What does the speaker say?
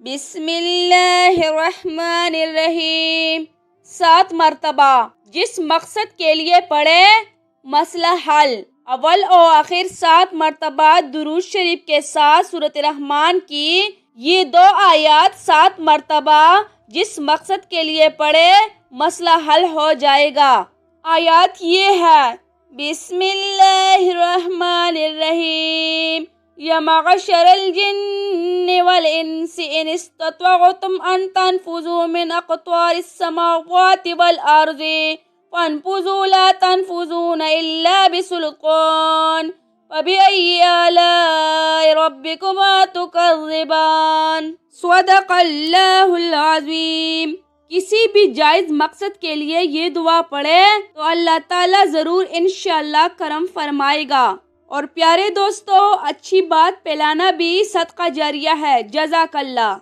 بسم اللہ الرحمن الرحیم 7 مرتبہ جس مقصد کے لیے پڑھے مسئلہ حل۔ اول و آخر 7 مرتبہ درود شریف کے ساتھ سورۃ الرحمن کی یہ 2 آیات 7 مرتبہ جس مقصد کے لیے پڑھے مسئلہ حل ہو جائے گا۔ آیات یہ ہے، بسم اللہ الرحمن الرحیم، یا معشر الجن والانس ان استطعتم ان تنفذوا من اقطار السماوات والارض فانفذوا لا تنفذون الا بسلطان فبأي آلاء ربكما تكذبان۔ صدق اللہ العظیم۔ کسی بھی جائز مقصد کے لیے یہ دعا پڑھے تو اللہ تعالیٰ ضرور انشاءاللہ کرم فرمائے گا۔ اور پیارے دوستو، اچھی بات پھیلانا بھی صدقہ جاریہ ہے۔ جزاک اللہ۔